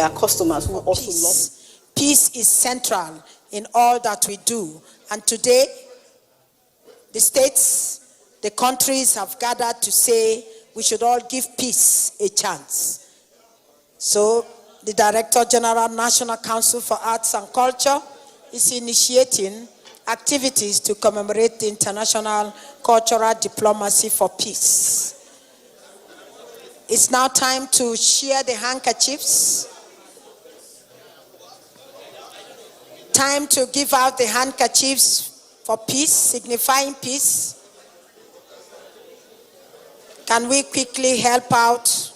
customers who also love. Peace is central in all that we do. And today, the states, the countries have gathered to say we should all give peace a chance. So, the Director General, National Council for Arts and Culture, is initiating activities to commemorate the International Cultural Diplomacy for Peace. It's now time to share the handkerchiefs. Time to give out the handkerchiefs for peace, signifying peace. Can we quickly help out?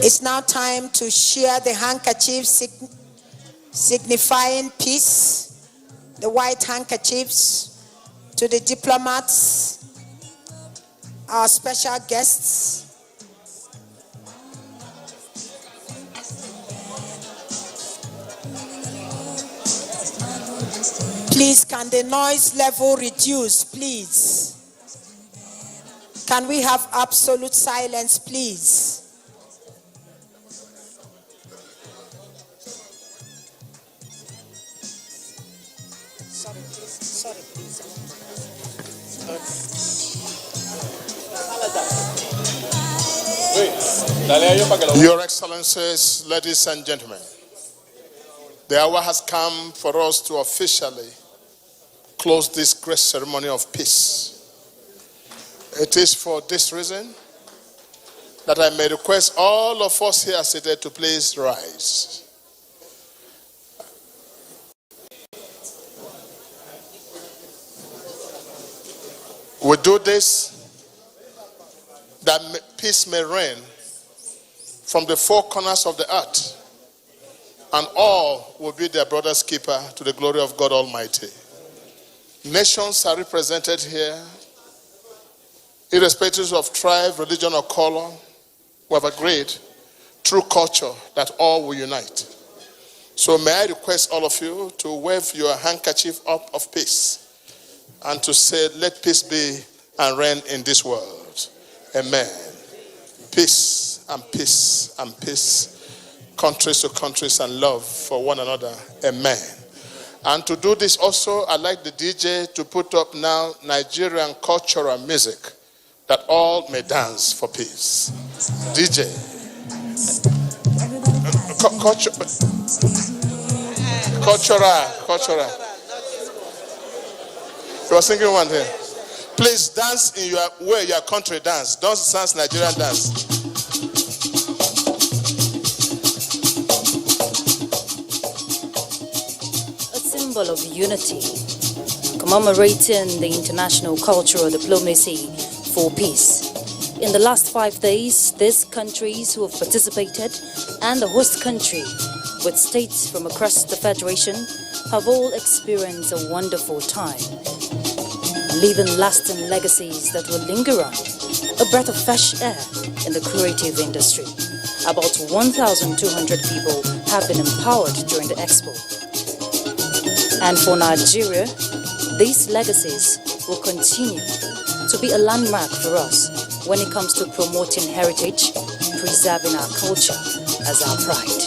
It's now time to share the handkerchiefs signifying peace, the white handkerchiefs, to the diplomats, our special guests. Please, can the noise level reduce, please? Can we have absolute silence, please? Sorry, please. Your Excellencies, ladies and gentlemen, the hour has come for us to officially close this great ceremony of peace. It is for this reason that I may request all of us here seated to please rise. We do this that peace may reign from the four corners of the earth, and all will be their brother's keeper to the glory of God Almighty. Nations are represented here, irrespective of tribe, religion, or color. We have agreed through culture that all will unite. So may I request all of you to wave your handkerchief up of peace and to say, let peace be and reign in this world. Amen. Peace and peace and peace. Countries to countries and love for one another. Amen. And to do this also, I'd like the DJ to put up now Nigerian cultural music that all may dance for peace. DJ. Cultural. You were singing one here. Please dance in your way, your country dance. Don't dance Nigerian dance. A symbol of unity, commemorating the International Cultural Diplomacy for Peace. In the last 5 days, these countries who have participated and the host country with states from across the Federation have all experienced a wonderful time, leaving lasting legacies that will linger on, a breath of fresh air in the creative industry. About 1,200 people have been empowered during the expo. And for Nigeria, these legacies will continue to be a landmark for us when it comes to promoting heritage, preserving our culture as our pride.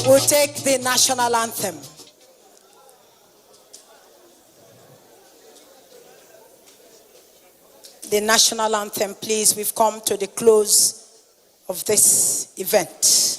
We'll take the national anthem. The national anthem, please. We've come to the close of this event.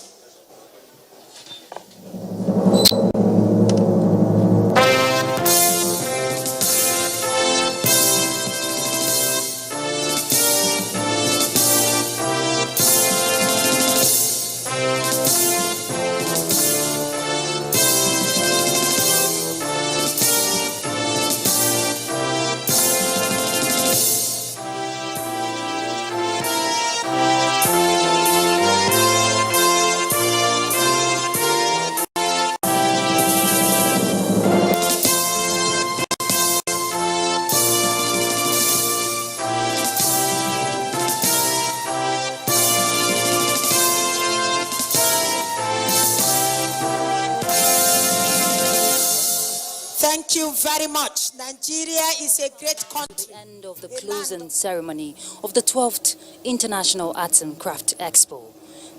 Thank you very much. Nigeria is a great country. End of the closing ceremony of the 12th International Arts and Craft Expo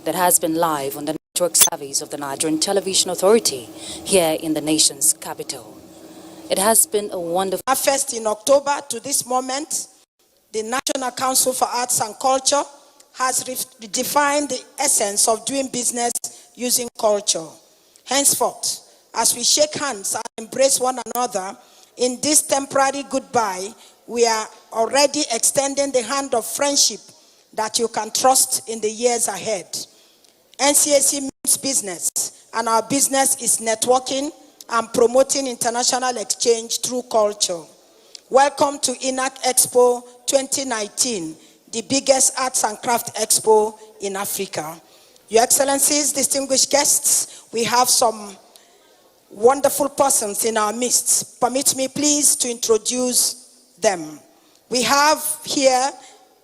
that has been live on the network service of the Nigerian Television Authority here in the nation's capital. It has been a wonderful... First in October to this moment, the National Council for Arts and Culture has redefined the essence of doing business using culture. Henceforth, as we shake hands and embrace one another in this temporary goodbye, we are already extending the hand of friendship that you can trust in the years ahead. NCAC means business, and our business is networking and promoting international exchange through culture. Welcome to INAC Expo 2019, the biggest arts and craft expo in Africa. Your Excellencies, distinguished guests, we have some wonderful persons in our midst. Permit me, please, to introduce them. We have here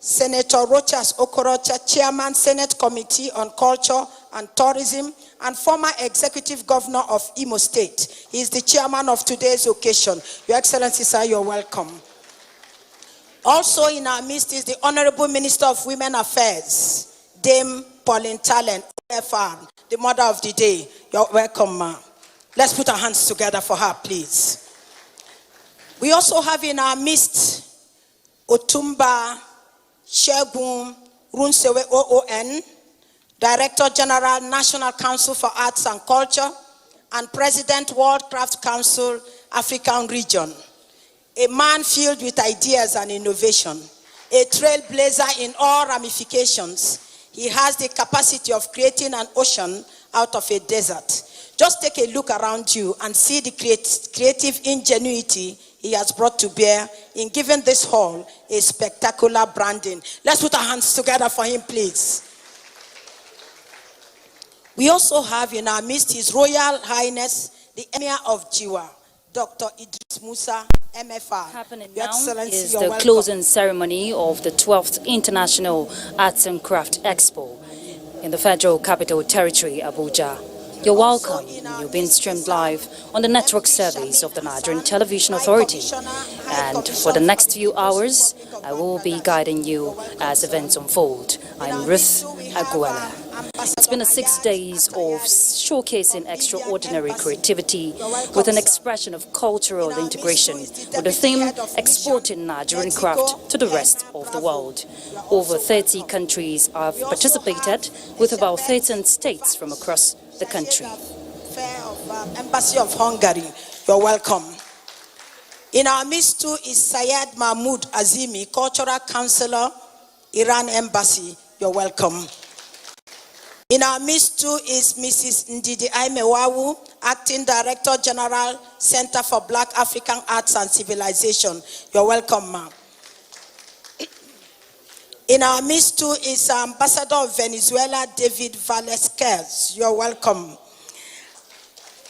Senator Rochas Okorocha, Chairman, Senate Committee on Culture and Tourism, and former Executive Governor of Imo State. He is the chairman of today's occasion. Your Excellency, sir, you're welcome. Also in our midst is the Honorable Minister of Women Affairs, Dame Pauline Talent, OFR, the mother of the day. You're welcome, ma'am. Let's put our hands together for her, please. We also have in our midst Otumba Shegun Runsewe OON, Director General, National Council for Arts and Culture, and President, World Craft Council, African Region. A man filled with ideas and innovation, a trailblazer in all ramifications. He has the capacity of creating an ocean out of a desert. Just take a look around you and see the creative ingenuity he has brought to bear in giving this hall a spectacular branding. Let's put our hands together for him, please. We also have in our midst His Royal Highness, the Emir of Jiwa, Dr. Idris Musa, MFR. Happening Your now Excellency, is you're the welcome. closing ceremony of the 12th International Arts and Craft Expo in the Federal Capital Territory, Abuja. You're welcome. You've been streamed live on the network service of the Nigerian Television Authority. And for the next few hours, I will be guiding you as events unfold. I'm Ruth Aguela. It's been 6 days of showcasing extraordinary creativity with an expression of cultural integration with the theme exporting Nigerian craft to the rest of the world. Over 30 countries have participated with about 13 states from across the country. Embassy of Hungary, you're welcome. In our midst too is Syed Mahmoud Azimi, Cultural Counselor, Iran Embassy, you're welcome. In our midst too is Mrs. Ndidi Aimewawu, Acting Director General, Center for Black African Arts and Civilization. You're welcome, ma'am. In our midst too is Ambassador of Venezuela, David Valesquez. You're welcome.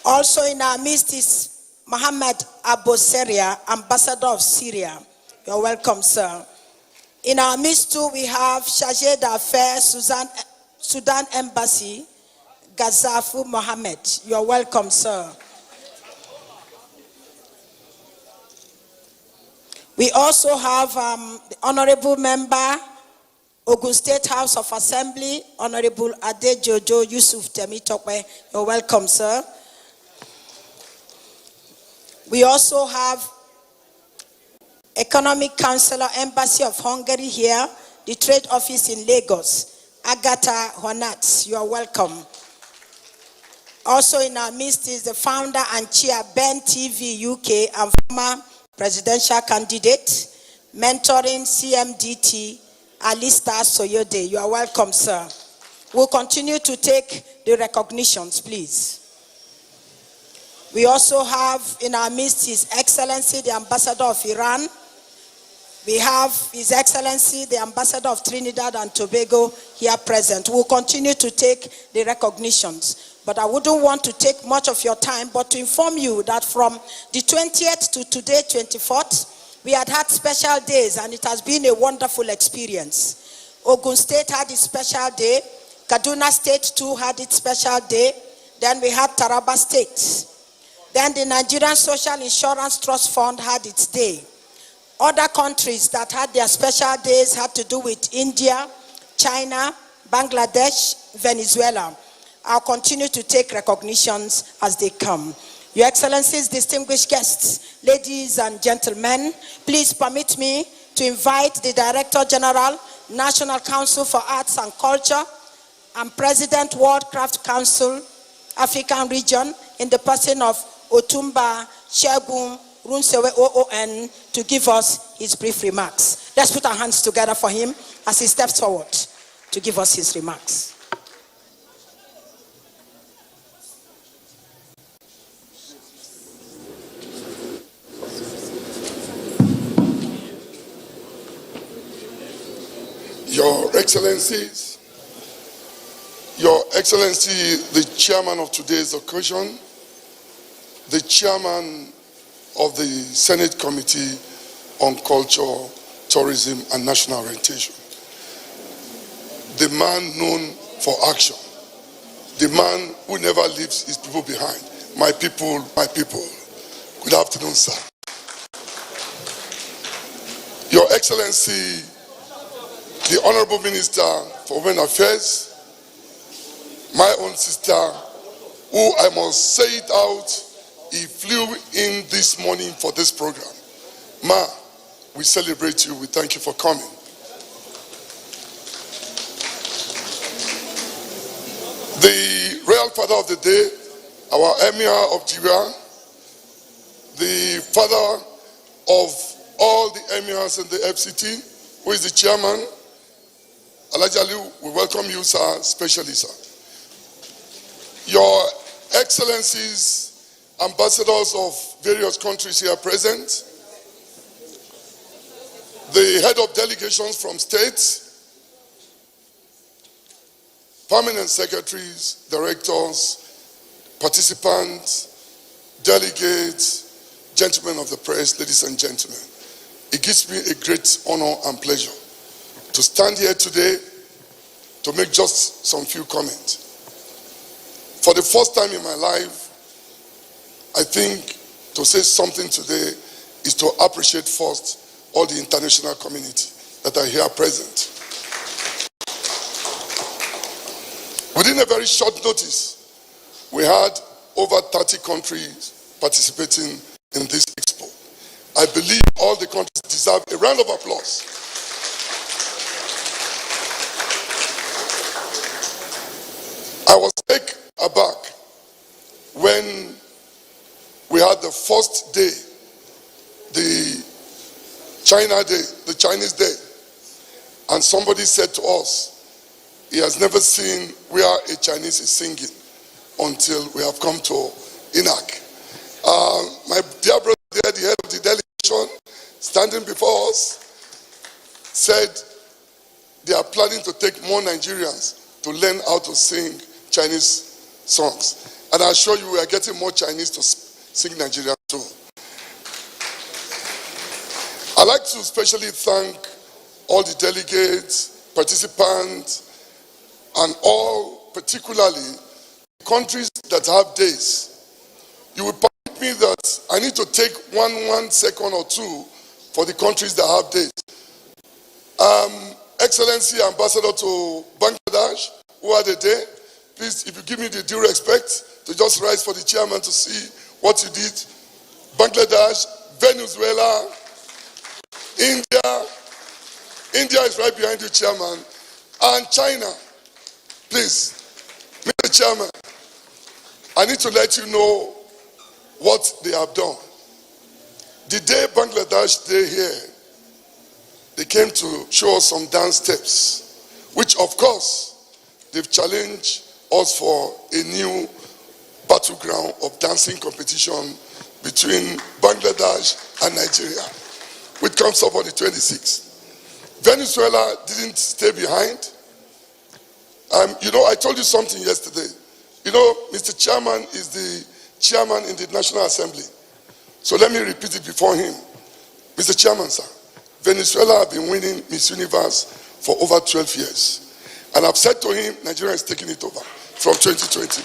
Also in our midst is Mohammed Aboseria, Ambassador of Syria. You're welcome, sir. In our midst too we have Chargé d'Affaires, Sudan Embassy, Gazafu Mohammed. You're welcome, sir. We also have the Honorable Member, Ogun State House of Assembly, Honorable Adejojo Yusuf Temitokwe. You're welcome, sir. We also have Economic Counselor, Embassy of Hungary here, the Trade Office in Lagos, Agatha Honat. You are welcome. Also in our midst is the founder and chair, Ben TV UK, and former presidential candidate, mentoring CMDT, Alista Soyode. You are welcome, sir. We'll continue to take the recognitions, please. We also have in our midst His Excellency, the Ambassador of Iran. We have His Excellency, the Ambassador of Trinidad and Tobago here present. We'll continue to take the recognitions. But I wouldn't want to take much of your time, but to inform you that from the 20th to today, 24th, we had special days, and it has been a wonderful experience. Ogun State had its special day. Kaduna State too had its special day. Then we had Taraba State. Then the Nigerian Social Insurance Trust Fund had its day. Other countries that had their special days had to do with India, China, Bangladesh, Venezuela. I'll continue to take recognitions as they come. Your Excellencies, distinguished guests, ladies and gentlemen, please permit me to invite the Director General, National Council for Arts and Culture, and President, World Craft Council, African Region, in the person of Otumba Segun Runsewe OON, to give us his brief remarks. Let's put our hands together for him as he steps forward to give us his remarks. Your Excellencies, Your Excellency, the Chairman of today's occasion, the Chairman of the Senate Committee on Culture, Tourism and National Orientation, the man known for action, the man who never leaves his people behind. My people, my people. Good afternoon, sir. Your Excellency, the Honorable Minister for Women Affairs, my own sister, who I must say it out, he flew in this morning for this program. Ma, we celebrate you. We thank you for coming. The Royal Father of the Day, our Emir of Jira, the father of all the emirs in the FCT, who is the chairman, Alhaji Ali, we welcome you, sir, especially, sir. Your Excellencies, ambassadors of various countries here present, the head of delegations from states, permanent secretaries, directors, participants, delegates, gentlemen of the press, ladies and gentlemen. It gives me a great honor and pleasure to stand here today to make just some few comments. For the first time in my life, I think to say something today is to appreciate first all the international community that are here present. Within a very short notice, we had over 30 countries participating in this expo. I believe all the countries deserve a round of applause. I was taken aback when we had the first day, the China Day, the Chinese Day, and somebody said to us, he has never seen where a Chinese is singing until we have come to Inak. My dear brother there, the head of the delegation, standing before us, said they are planning to take more Nigerians to learn how to sing Chinese songs. And I assure you, we are getting more Chinese to sing Nigerian too. I'd like to especially thank all the delegates, participants, and all, particularly, countries that have days. You will permit me that I need to take one second or two for the countries that have days. Excellency Ambassador to Bangladesh, who had a day, please, if you give me the due respect, to just rise for the chairman to see what you did. Bangladesh, Venezuela, India is right behind you, chairman, and China. Please, Mr. Chairman, I need to let you know what they have done. The day Bangladesh Day here, they came to show us some dance steps, which of course, they've challenged us for a new battleground of dancing competition between Bangladesh and Nigeria, which comes up on the 26th. Venezuela didn't stay behind. I told you something yesterday. Mr. Chairman is the chairman in the National Assembly. So let me repeat it before him. Mr. Chairman, sir, Venezuela have been winning Miss Universe for over 12 years. And I've said to him, Nigeria is taking it over from 2020.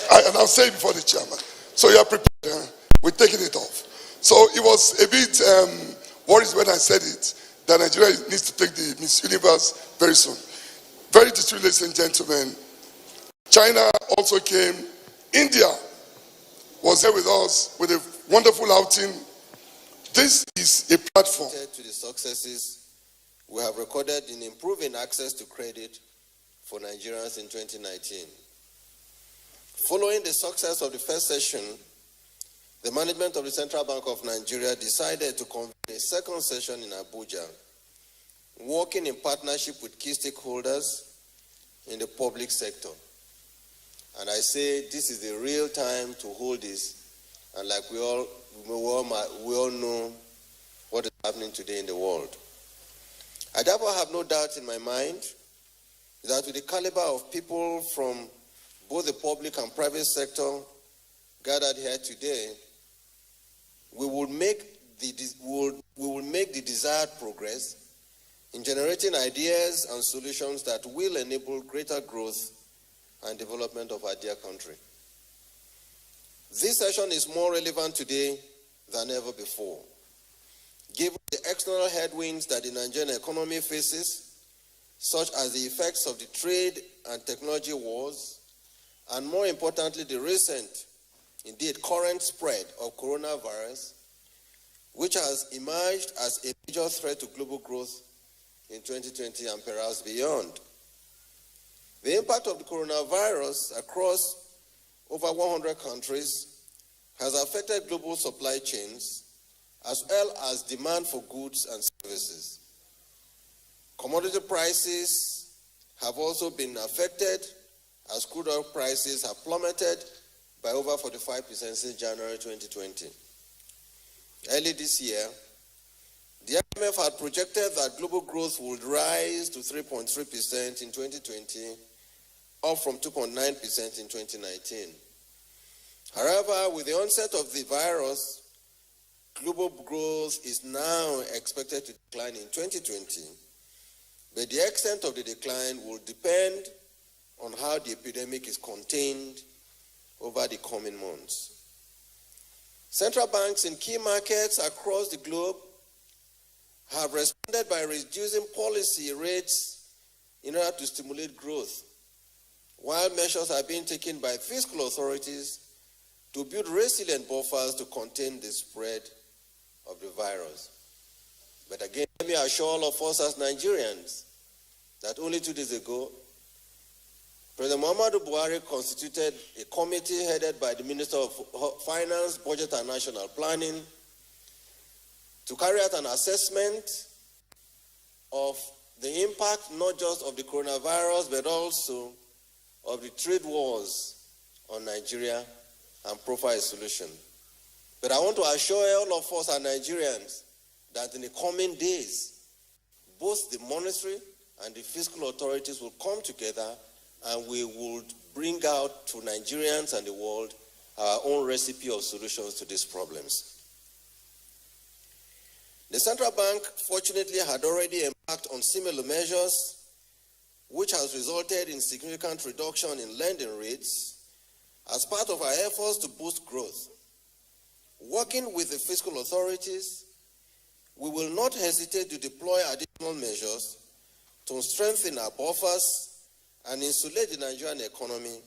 And I'll say it before the chairman. So you are prepared. Huh? We're taking it off. So it was a bit worried when I said it, that Nigeria needs to take the Miss Universe very soon. Very distinguished, ladies and gentlemen. China also came. India was there with us with a wonderful outing. This is a platform. To the successes we have recorded in improving access to credit for Nigerians in 2019. Following the success of the first session, the management of the Central Bank of Nigeria decided to convene a second session in Abuja, working in partnership with key stakeholders in the public sector. And I say this is the real time to hold this, and like we all know what is happening today in the world. I therefore have no doubt in my mind that with the caliber of people from both the public and private sector gathered here today, we will make the desired progress in generating ideas and solutions that will enable greater growth and development of our dear country. This session is more relevant today than ever before, given the external headwinds that the Nigerian economy faces, such as the effects of the trade and technology wars, and more importantly, the recent, indeed current spread of coronavirus, which has emerged as a major threat to global growth in 2020 and perhaps beyond. The impact of the coronavirus across over 100 countries has affected global supply chains as well as demand for goods and services. Commodity prices have also been affected as crude oil prices have plummeted by over 45% since January 2020. Early this year, the IMF had projected that global growth would rise to 3.3% in 2020, up from 2.9% in 2019. However, with the onset of the virus, global growth is now expected to decline in 2020, but the extent of the decline will depend on how the epidemic is contained over the coming months. Central banks in key markets across the globe have responded by reducing policy rates in order to stimulate growth, while measures are being taken by fiscal authorities to build resilient buffers to contain the spread of the virus. But again, let me assure all of us as Nigerians that only 2 days ago, President Muhammadu Buhari constituted a committee headed by the Minister of Finance, Budget and National Planning to carry out an assessment of the impact not just of the coronavirus but also of the trade wars on Nigeria and profile a solution. But I want to assure all of us as Nigerians that in the coming days, both the monetary and the fiscal authorities will come together and we will bring out to Nigerians and the world our own recipe of solutions to these problems. The central bank, fortunately, had already embarked on similar measures, which has resulted in significant reduction in lending rates as part of our efforts to boost growth. Working with the fiscal authorities, we will not hesitate to deploy additional measures to strengthen our buffers and insulate the Nigerian economy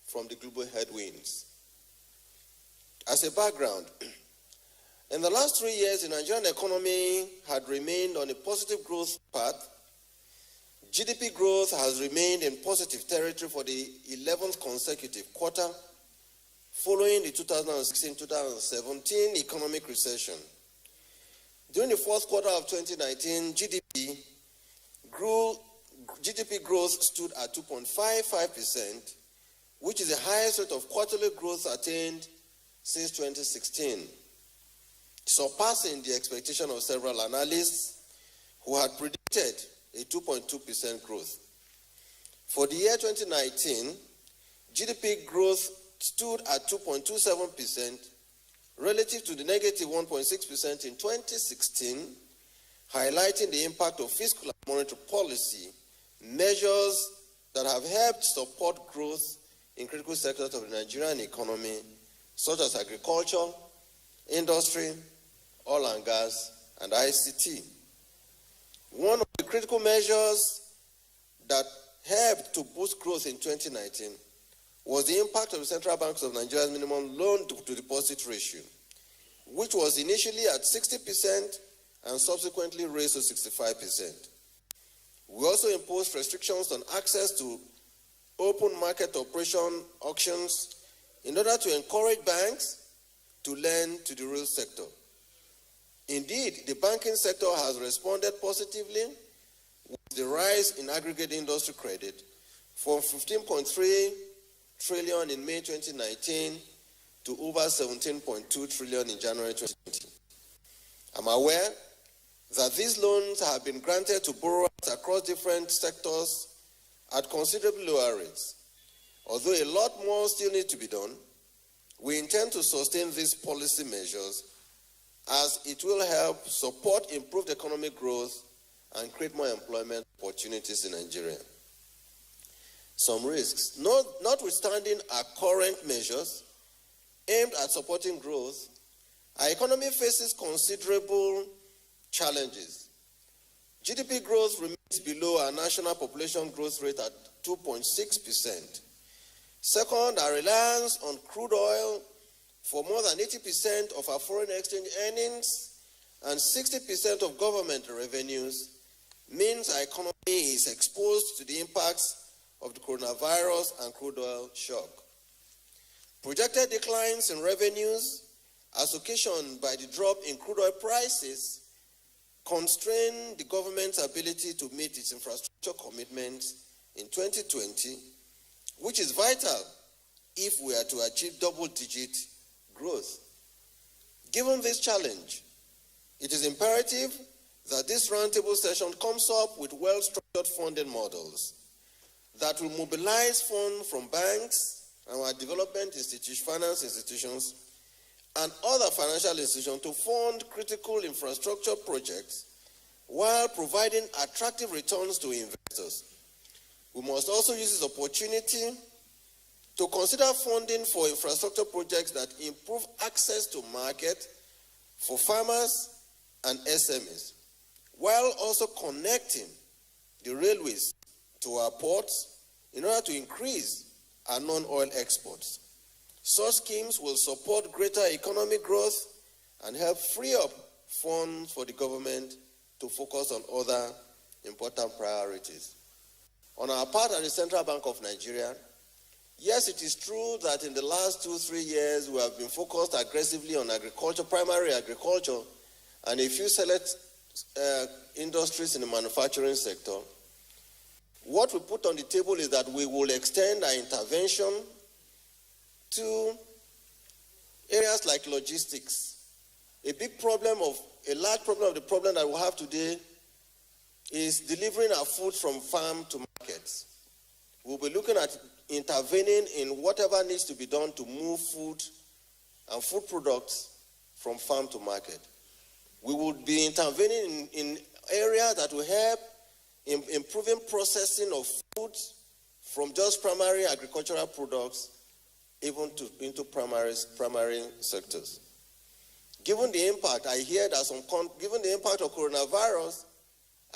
from the global headwinds. As a background, in the last 3 years, the Nigerian economy had remained on a positive growth path. GDP growth has remained in positive territory for the 11th consecutive quarter, following the 2016-2017 economic recession. During the fourth quarter of 2019, GDP growth stood at 2.55%, which is the highest rate of quarterly growth attained since 2016, surpassing the expectation of several analysts who had predicted a 2.2% growth. For the year 2019, GDP growth stood at 2.27% relative to the negative 1.6% in 2016, highlighting the impact of fiscal and monetary policy measures that have helped support growth in critical sectors of the Nigerian economy such as agriculture, industry, oil and gas, and ICT. One of the critical measures that helped to boost growth in 2019 was the impact of the Central Bank of Nigeria's minimum loan to deposit ratio, which was initially at 60% and subsequently raised to 65%. We also imposed restrictions on access to open market operation auctions in order to encourage banks to lend to the real sector. Indeed, the banking sector has responded positively with the rise in aggregate industry credit from 15.3 trillion in May 2019 to over 17.2 trillion in January 2020. I'm aware that these loans have been granted to borrowers across different sectors at considerably lower rates. Although a lot more still needs to be done, we intend to sustain these policy measures as it will help support improved economic growth and create more employment opportunities in Nigeria. Some risks. Notwithstanding our current measures aimed at supporting growth, our economy faces considerable challenges. GDP growth remains below our national population growth rate at 2.6%. Second, our reliance on crude oil for more than 80% of our foreign exchange earnings and 60% of government revenues means our economy is exposed to the impacts of the coronavirus and crude oil shock. Projected declines in revenues, as occasioned by the drop in crude oil prices, constrain the government's ability to meet its infrastructure commitments in 2020, which is vital if we are to achieve double-digit growth. Given this challenge, it is imperative that this roundtable session comes up with well-structured funding models that will mobilize funds from banks and our development finance institutions and other financial institutions to fund critical infrastructure projects while providing attractive returns to investors. We must also use this opportunity to consider funding for infrastructure projects that improve access to market for farmers and SMEs, while also connecting the railways to our ports in order to increase our non-oil exports. Such schemes will support greater economic growth and help free up funds for the government to focus on other important priorities. On our part at the Central Bank of Nigeria, yes, it is true that in the last 2-3 years we have been focused aggressively on agriculture, primary agriculture, and a few select industries in the manufacturing sector. What we put on the table is that we will extend our intervention to areas like logistics. A large problem of the problem that we have today is delivering our food from farm to markets. We'll be looking at intervening in whatever needs to be done to move food and food products from farm to market. We will be intervening in areas that will help in improving processing of food from just primary agricultural products even into primary sectors. Given the impact, given the impact of coronavirus,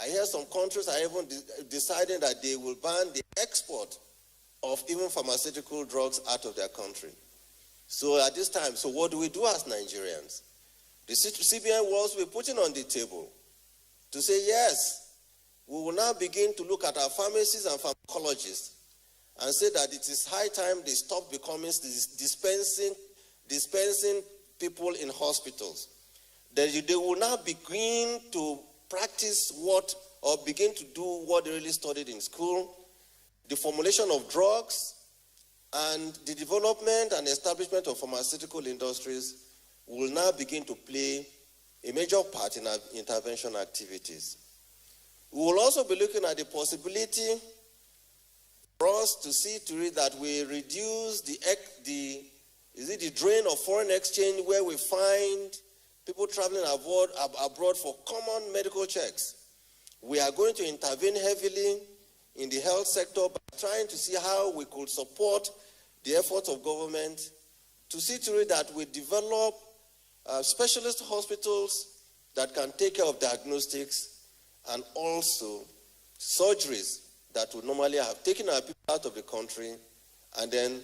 I hear some countries are even deciding that they will ban the export of even pharmaceutical drugs out of their country. So at this time, so what do we do as Nigerians? The CBN will also be putting on the table to say, yes, we will now begin to look at our pharmacists and pharmacologists and say that it is high time they stop becoming dispensing people in hospitals. That they will now begin to practice begin to do what they really studied in school, the formulation of drugs, and the development and establishment of pharmaceutical industries will now begin to play a major part in our intervention activities. We will also be looking at the possibility for us to see to it that we reduce the drain of foreign exchange where we find people traveling abroad for common medical checks. We are going to intervene heavily in the health sector by trying to see how we could support the efforts of government to see to it that we develop specialist hospitals that can take care of diagnostics and also surgeries that would normally have taken our people out of the country and then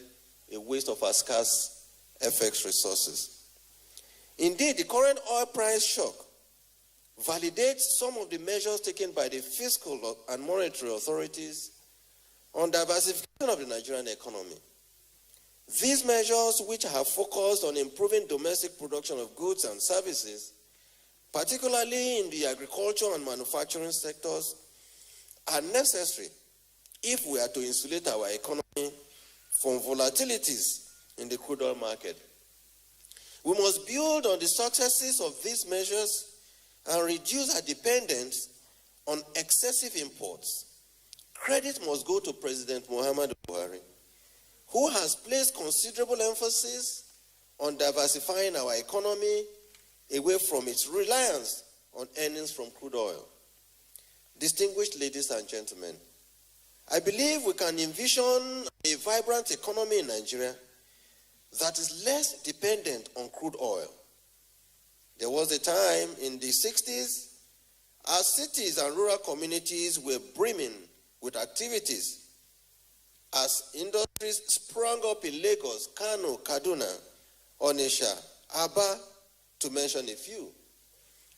a waste of our scarce FX resources. Indeed, the current oil price shock validates some of the measures taken by the fiscal and monetary authorities on diversification of the Nigerian economy. These measures, which have focused on improving domestic production of goods and services, particularly in the agriculture and manufacturing sectors, are necessary if we are to insulate our economy from volatilities in the crude oil market. We must build on the successes of these measures and reduce our dependence on excessive imports. Credit must go to President Muhammadu Buhari, who has placed considerable emphasis on diversifying our economy away from its reliance on earnings from crude oil. Distinguished ladies and gentlemen, I believe we can envision a vibrant economy in Nigeria that is less dependent on crude oil. There was a time in the 60s, our cities and rural communities were brimming with activities as industries sprung up in Lagos, Kano, Kaduna, Onitsha, Aba, to mention a few.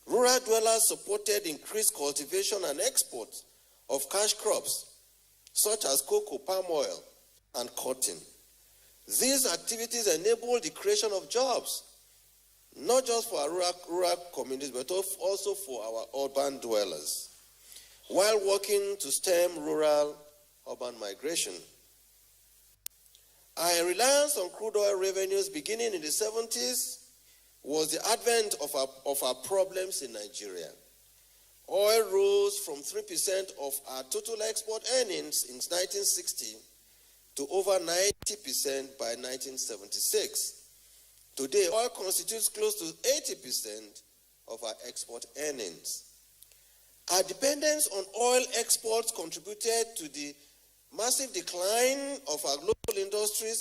Rural dwellers supported increased cultivation and export of cash crops, such as cocoa, palm oil, and cotton. These activities enabled the creation of jobs, not just for our rural communities, but also for our urban dwellers, while working to stem rural-urban migration. Our reliance on crude oil revenues beginning in the 70s was the advent of our problems in Nigeria. Oil rose from 3% of our total export earnings in 1960 to over 90% by 1976. Today, oil constitutes close to 80% of our export earnings. Our dependence on oil exports contributed to the massive decline of our global industries